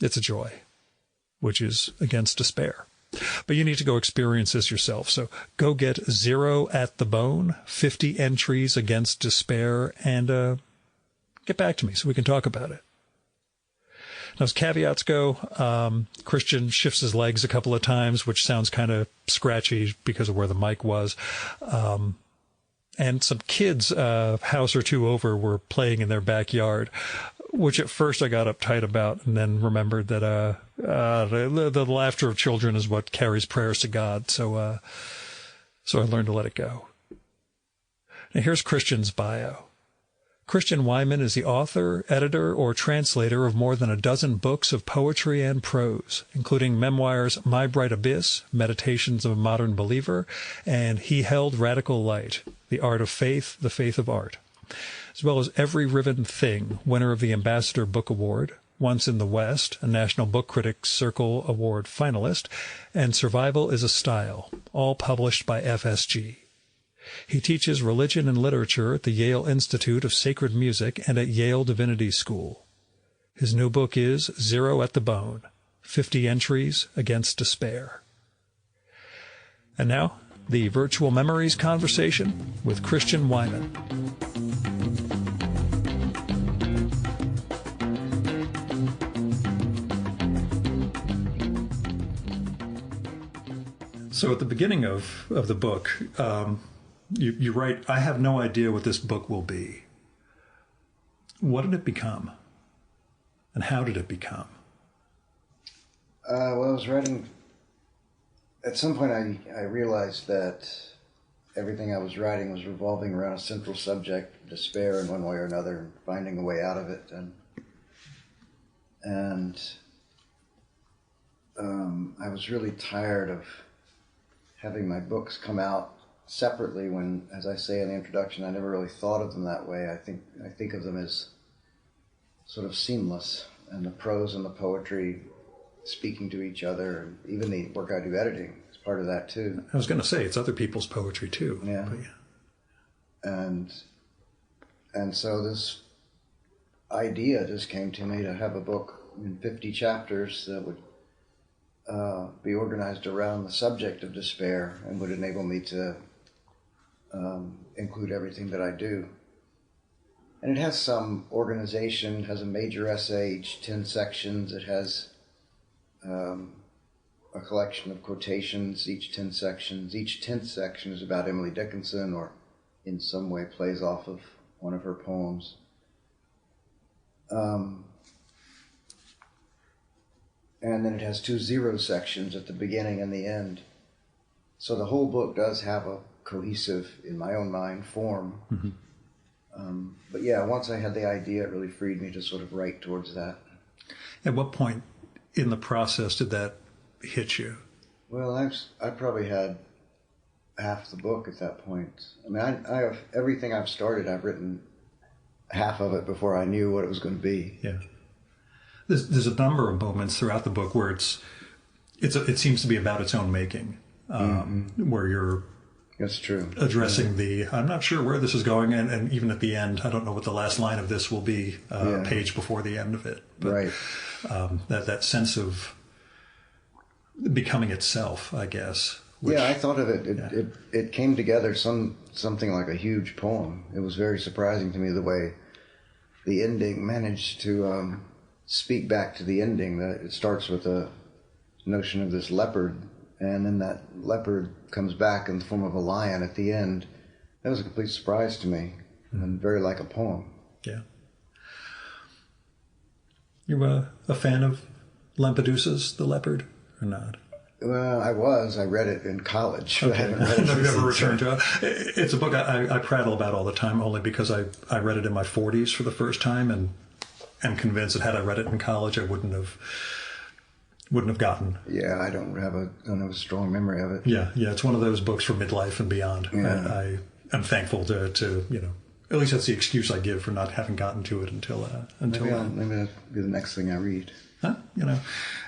It's a joy, which is against despair. But you need to go experience this yourself. So go get Zero at the Bone, 50 Entries Against Despair, and get back to me so we can talk about it. Now, as caveats go, Christian shifts his legs a couple of times, which sounds kind of scratchy because of where the mic was. And some kids, a house or two over, were playing in their backyard, which at first I got uptight about, and then remembered that the laughter of children is what carries prayers to God. So I learned to let it go. Now here's Christian's bio. Christian Wiman is the author, editor, or translator of more than a dozen books of poetry and prose, including memoirs My Bright Abyss, Meditations of a Modern Believer, and He Held Radical Light, The Art of Faith, The Faith of Art, as well as Every Riven Thing, winner of the Ambassador Book Award, Once in the West, a National Book Critics Circle Award finalist, and Survival is a Style, all published by FSG. He teaches religion and literature at the Yale Institute of Sacred Music and at Yale Divinity School. His new book is Zero at the Bone, 50 Entries Against Despair. And now, the Virtual Memories conversation with Christian Wiman. So at the beginning of the book, you write, I have no idea what this book will be. What did it become? And how did it become? Well, I was writing, at some point I realized that everything I was writing was revolving around a central subject, despair in one way or another, and finding a way out of it. And I was really tired of having my books come out separately when, as I say in the introduction, I never really thought of them that way. I think of them as sort of seamless, and the prose and the poetry speaking to each other, and even the work I do editing is part of that too. I was going to say, it's other people's poetry too. Yeah. And so this idea just came to me to have a book in 50 chapters that would be organized around the subject of despair and would enable me to include everything that I do. And it has some organization, has a major essay, each 10 sections. It has a collection of quotations, each 10 sections. Each 10th section is about Emily Dickinson or in some way plays off of one of her poems. And then it has 2 zero sections at the beginning and the end. So the whole book does have a cohesive, in my own mind, form. Mm-hmm. But yeah, once I had the idea, it really freed me to sort of write towards that. At what point in the process did that hit you? Well, I probably had half the book at that point. I mean, I have everything I've started, I've written half of it before I knew what it was going to be. Yeah. There's a number of moments throughout the book where it seems to be about its own making, where you're That's true. addressing I'm not sure where this is going, and even at the end, I don't know what the last line of this will be, a page before the end of it. But, right. That sense of becoming itself, I guess. Which, I thought of it. It came together something like a huge poem. It was very surprising to me the way the ending managed to speak back to the ending. That it starts with a notion of this leopard, and then that leopard comes back in the form of a lion at the end. That was a complete surprise to me, and very like a poem. Yeah. You a fan of Lampedusa's The Leopard, or not? Well, I was. I read it in college. Okay. I haven't read it I've never since. returned to it. It's a book I prattle about all the time, only because I read it in my 40s for the first time, and am convinced that had I read it in college, I wouldn't have gotten. Yeah, I don't have a strong memory of it. Yeah, it's one of those books for midlife and beyond. Yeah. I am thankful to at least that's the excuse I give for not having gotten to it until Maybe that'll be the next thing I read. Huh?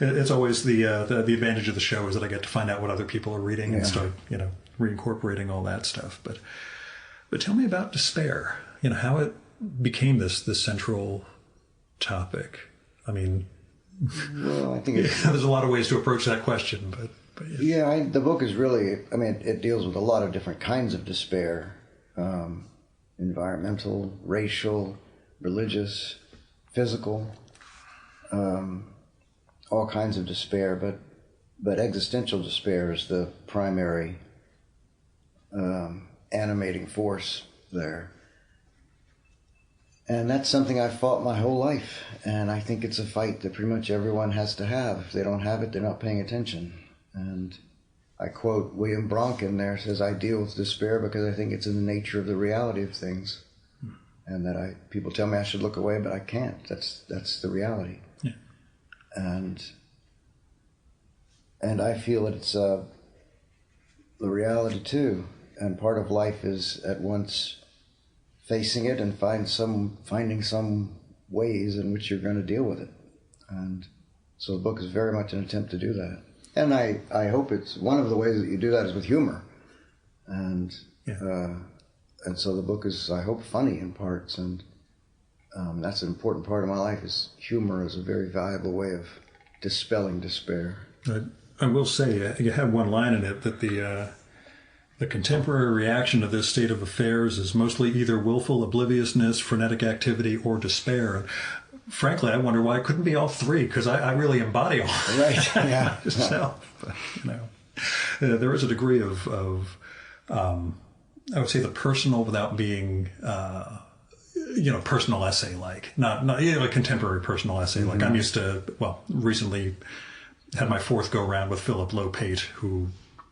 It's always the advantage of the show is that I get to find out what other people are reading and start reincorporating all that stuff. But tell me about despair. How it became this central topic. I mean, Well, I think there's a lot of ways to approach that question, but yeah. Yeah, the book is really, I mean, it deals with a lot of different kinds of despair, environmental, racial, religious, physical, all kinds of despair, but existential despair is the primary animating force there. And that's something I've fought my whole life, and I think it's a fight that pretty much everyone has to have. If they don't have it, they're not paying attention. And I quote William Bronk in there, says, I deal with despair because I think it's in the nature of the reality of things. And that people tell me I should look away, but I can't. That's the reality. Yeah. And I feel that it's the reality too. And part of life is at once facing it and finding some ways in which you're going to deal with it. And so the book is very much an attempt to do that. And I hope it's one of the ways that you do that is with humor. And so the book is, I hope, funny in parts. And that's an important part of my life, is humor is a very valuable way of dispelling despair. I will say, you have one line in it that the contemporary reaction to this state of affairs is mostly either willful obliviousness, frenetic activity, or despair. Frankly, I wonder why it couldn't be all three, because I really embody all right. Yeah. myself. But, there is a degree of I would say the personal without being personal essay like, not a contemporary personal essay like. I'm used to, recently had my fourth go round with Philip Lopate, who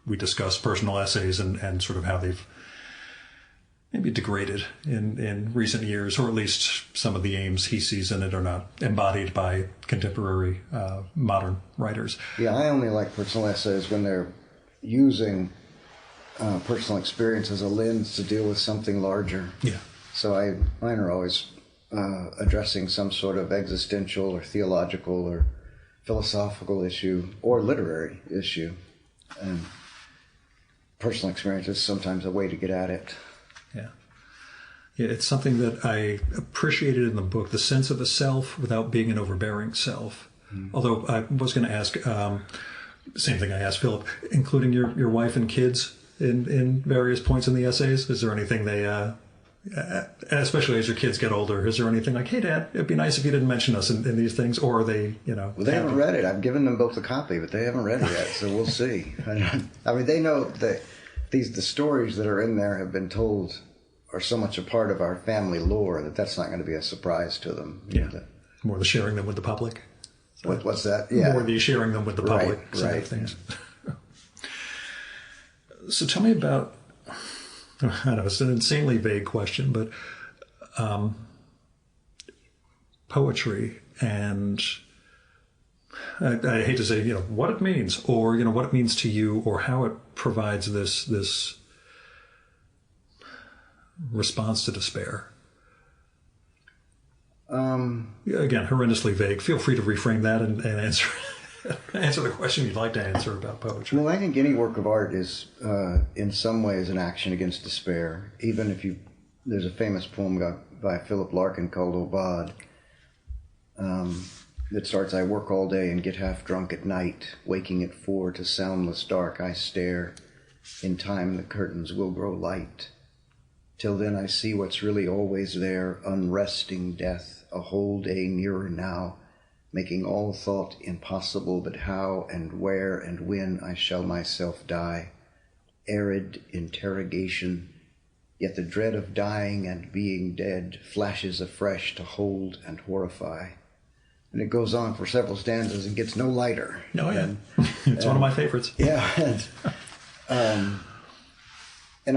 we discussed personal essays and sort of how they've maybe degraded in recent years, or at least some of the aims he sees in it are not embodied by contemporary modern writers. Yeah, I only like personal essays when they're using personal experience as a lens to deal with something larger. Yeah. So mine are always addressing some sort of existential or theological or philosophical issue or literary issue. And personal experience is sometimes a way to get at it. Yeah. Yeah, it's something that I appreciated in the book, the sense of a self without being an overbearing self. Although I was going to ask, same thing I asked Philip, including your wife and kids in various points in the essays. Is there anything they, especially as your kids get older, is there anything like, hey, Dad, it'd be nice if you didn't mention us in these things, or are they, Well, they haven't read it. I've given them both a copy, but they haven't read it yet, so we'll see. I mean, they know that the stories that are in there have been told, are so much a part of our family lore that's not going to be a surprise to them. Yeah. More the sharing them with the public. So what's that? Yeah. More the sharing them with the public. Right. Things. So tell me about, I know it's an insanely vague question, but poetry and I hate to say, what it means, or, what it means to you, or how it provides this response to despair. Again, horrendously vague. Feel free to reframe that and answer the question you'd like to answer about poetry. Well, I think any work of art is, in some ways, an action against despair. Even if there's a famous poem by Philip Larkin called Obad, that starts, I work all day and get half drunk at night, waking at 4 to soundless dark I stare. In time the curtains will grow light. Till then I see what's really always there, unresting death, a whole day nearer now, making all thought impossible, but how and where and when I shall myself die. Arid interrogation, yet the dread of dying and being dead flashes afresh to hold and horrify. And it goes on for several stanzas and gets no lighter. Oh, yeah. It's one of my favorites. Yeah. And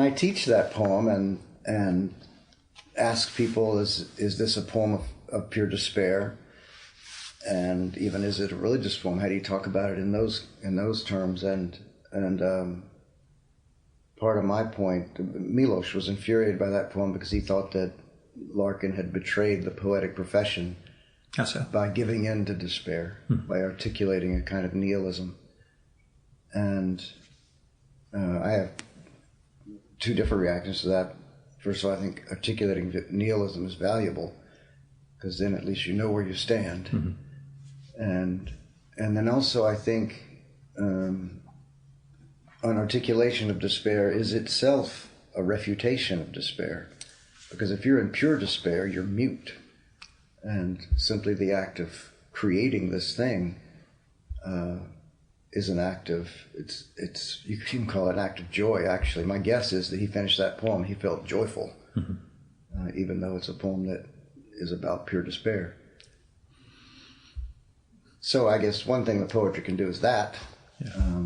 I teach that poem and ask people, is this a poem of pure despair? And even, is it a religious poem? How do you talk about it in those terms? And part of my point, Miloš was infuriated by that poem because he thought that Larkin had betrayed the poetic profession by giving in to despair, by articulating a kind of nihilism. And I have two different reactions to that. First of all, I think articulating nihilism is valuable, because then at least you know where you stand. And then also I think an articulation of despair is itself a refutation of despair. Because if you're in pure despair, you're mute. And simply the act of creating this thing is an act of, it's you can call it an act of joy, actually. My guess is that he finished that poem, he felt joyful, even though it's a poem that is about pure despair. So I guess one thing that poetry can do is that. Yeah.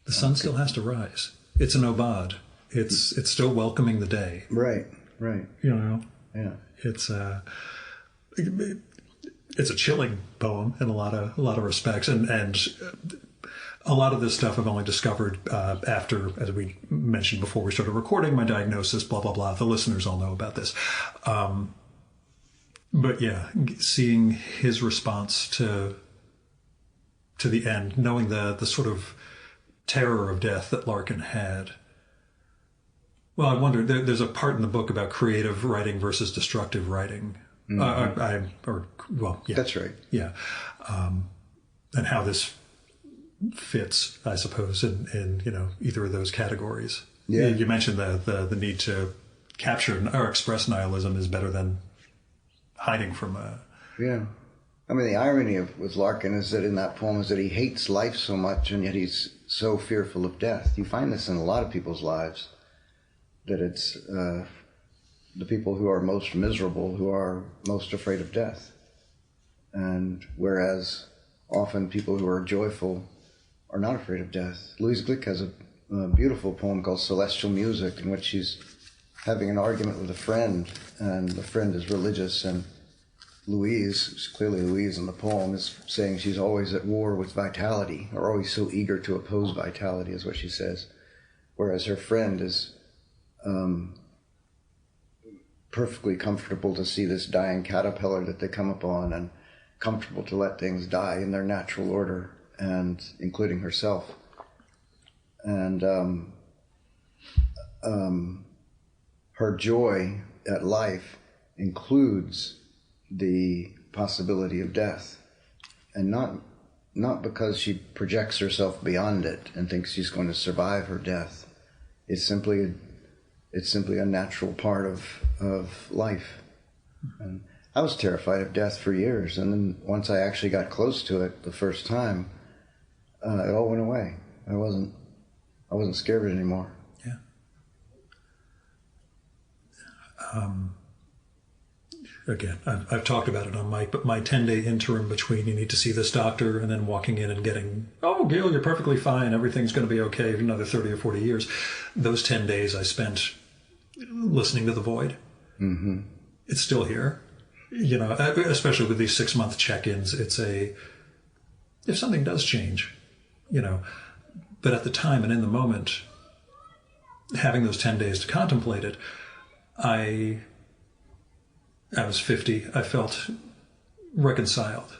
The sun still has to rise. It's an obad. It's still welcoming the day. Right. You know? Yeah. It's a chilling poem in a lot of respects, and a lot of this stuff I've only discovered after, as we mentioned before we started recording, my diagnosis, blah blah blah. The listeners all know about this, but yeah, seeing his response to the end, knowing the sort of terror of death that Larkin had. Well, I wonder. There's a part in the book about creative writing versus destructive writing. Mm-hmm. Yeah. That's right. Yeah. And how this fits, I suppose, in either of those categories. Yeah. You mentioned the need to capture or express nihilism is better than hiding from Yeah. I mean, the irony with Larkin is that in that poem is that he hates life so much, and yet he's so fearful of death. You find this in a lot of people's lives, that it's the people who are most miserable who are most afraid of death. And whereas often people who are joyful are not afraid of death. Louise Glück has a beautiful poem called Celestial Music, in which she's having an argument with a friend, and the friend is religious, and Louise, clearly Louise in the poem, is saying she's always at war with vitality, or always so eager to oppose vitality, is what she says. Whereas her friend is perfectly comfortable to see this dying caterpillar that they come upon, and comfortable to let things die in their natural order, and including herself. And her joy at life includes the possibility of death, and not because she projects herself beyond it and thinks she's going to survive her death. It's simply a natural part of life. And I was terrified of death for years, and then once I actually got close to it the first time, it all went away. I wasn't scared of it anymore. Yeah. Again, I've talked about it on Mike, but my 10-day interim between you need to see this doctor and then walking in and getting, oh, Gil, you're perfectly fine, everything's going to be okay for another 30 or 40 years. Those 10 days I spent listening to the void. Mm-hmm. It's still here. Especially with these 6-month check-ins, it's if something does change, but at the time and in the moment, having those 10 days to contemplate it, I was 50. I felt reconciled.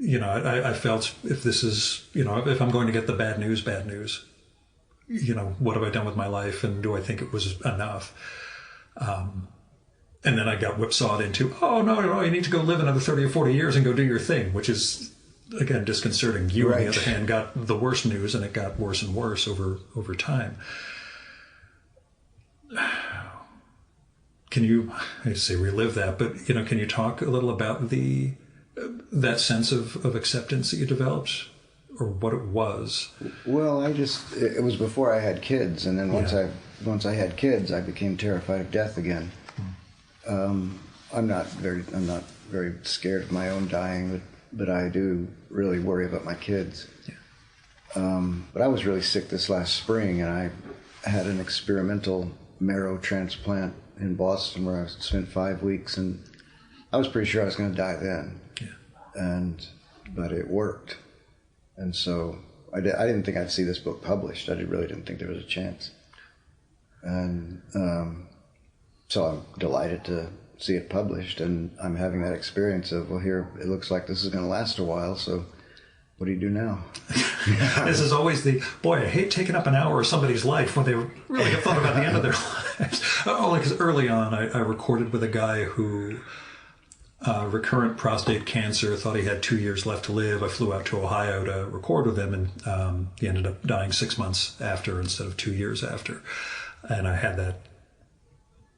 I felt if this is, if I'm going to get the bad news, what have I done with my life, and do I think it was enough? And then I got whipsawed into, oh, no, you need to go live another 30 or 40 years and go do your thing, which is, again, disconcerting. You, right. On the other hand, got the worst news, and it got worse and worse over time. Can you, I hate to say relive that, but, can you talk a little about that sense of acceptance that you developed, or what it was? Well, it was before I had kids, and then once I had kids, I became terrified of death again. I'm not very scared of my own dying, but I do really worry about my kids. Yeah. But I was really sick this last spring, and I had an experimental marrow transplant in Boston where I spent 5 weeks, and I was pretty sure I was going to die then. Yeah. But it worked, and so I didn't think I'd see this book published. I really didn't think there was a chance, and so I'm delighted to see it published, and I'm having that experience of, well, here, it looks like this is going to last a while, so what do you do now? This is always I hate taking up an hour of somebody's life when they really have thought about the end of their lives. Only because early on I recorded with a guy who recurrent prostate cancer, thought he had 2 years left to live. I flew out to Ohio to record with him, and he ended up dying 6 months after instead of 2 years after. And I had that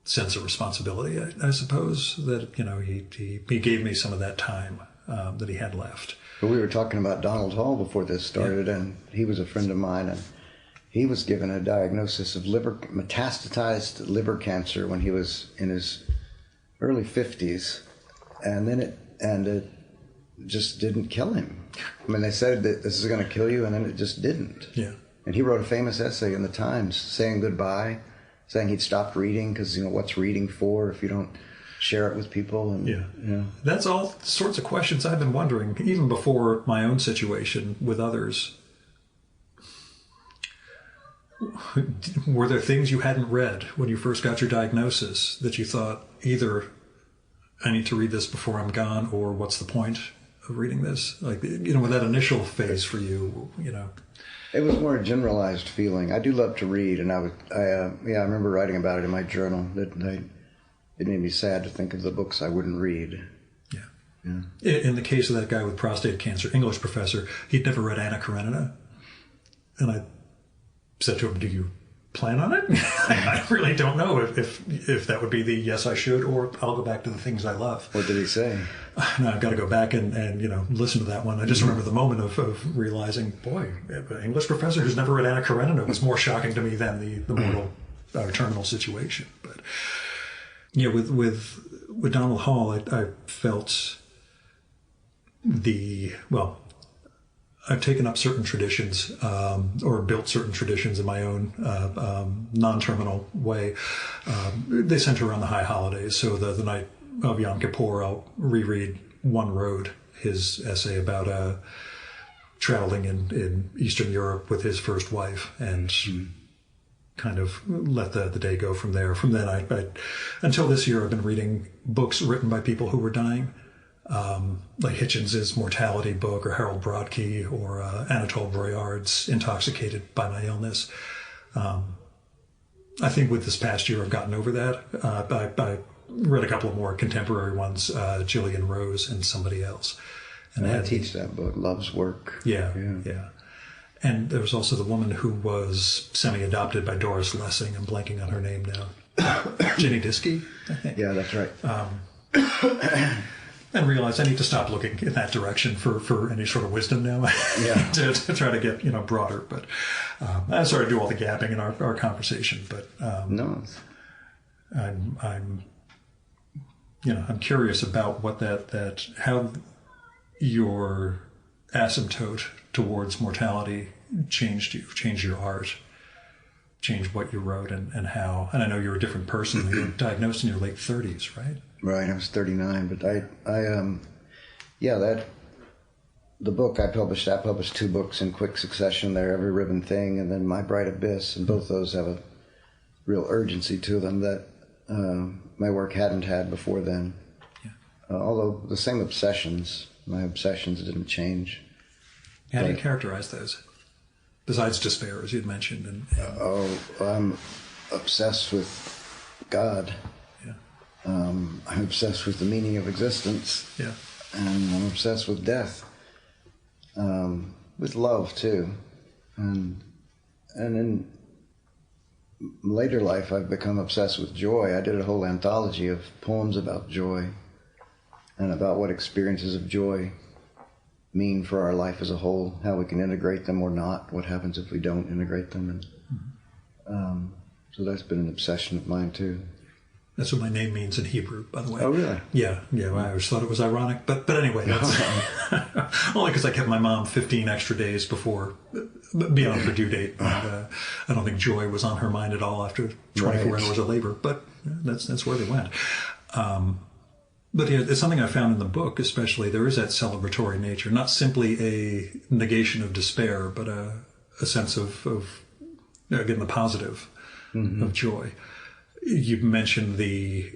sense of responsibility, I suppose, that, he gave me some of that time that he had left. But we were talking about Donald Hall before this started, and he was a friend of mine, and he was given a diagnosis of metastatized liver cancer when he was in his early 50s, and it just didn't kill him. I mean, they said that this is going to kill you, and then it just didn't. Yeah. And he wrote a famous essay in the Times saying goodbye, saying he'd stopped reading because, what's reading for if you don't share it with people? And That's all sorts of questions I've been wondering, even before my own situation with others. Were there things you hadn't read when you first got your diagnosis that you thought, either I need to read this before I'm gone, or what's the point of reading this? Like, with that initial phase for you, It was more a generalized feeling. I do love to read, and I remember writing about it in my journal. It made me sad to think of the books I wouldn't read. Yeah. In the case of that guy with prostate cancer, English professor, he'd never read Anna Karenina. And I said to him, do you plan on it? I really don't know if that would be the yes, I should, or I'll go back to the things I love. What did he say? No, I've got to go back and listen to that one. I just remember the moment of realizing, boy, an English professor who's never read Anna Karenina was more shocking to me than the mortal terminal situation. But with Donald Hall, I felt I've taken up certain traditions, or built certain traditions in my own non-terminal way. They center around the high holidays. So the night of Yom Kippur, I'll reread One Road, his essay about traveling in Eastern Europe with his first wife, and kind of let the day go from there. From then, I until this year, I've been reading books written by people who were dying. Like Hitchens's Mortality book, or Harold Brodkey, or Anatole Broyard's Intoxicated by My Illness. I think with this past year I've gotten over that. I read a couple of more contemporary ones, Gillian Rose and somebody else. And I teach that book, Love's Work. Yeah. And there was also the woman who was semi-adopted by Doris Lessing. I'm blanking on her name now. Jenny Diskey, I think. Yeah, that's right. And realize I need to stop looking in that direction for any sort of wisdom now. Yeah. to try to get broader. But I'm sorry to do all the gapping in our conversation. But no, I'm curious about what that how your asymptote towards mortality changed you, changed your art, changed what you wrote, and how. And I know you're a different person. You were diagnosed in your late 30s, right? Right, I was 39, but the book I published 2 books in quick succession there, Every Ribbon Thing, and then My Bright Abyss, and both those have a real urgency to them that my work hadn't had before then. Yeah. Although the same obsessions, my obsessions didn't change. How do you characterize those? Besides despair, as you'd mentioned. I'm obsessed with God. I'm obsessed with the meaning of existence. Yeah. And I'm obsessed with death. With love, too. And in later life, I've become obsessed with joy. I did a whole anthology of poems about joy and about what experiences of joy mean for our life as a whole, how we can integrate them or not, what happens if we don't integrate them. And so that's been an obsession of mine, too. That's what my name means in Hebrew, by the way. Oh, really? Yeah. Well, I always thought it was ironic. But anyway, that's only because I kept my mom 15 extra days beyond her due date. And, I don't think joy was on her mind at all after 24 hours of labor. But that's where they went. But yeah, it's something I found in the book, especially. There is that celebratory nature, not simply a negation of despair, but a sense of again, the positive of joy. You mentioned the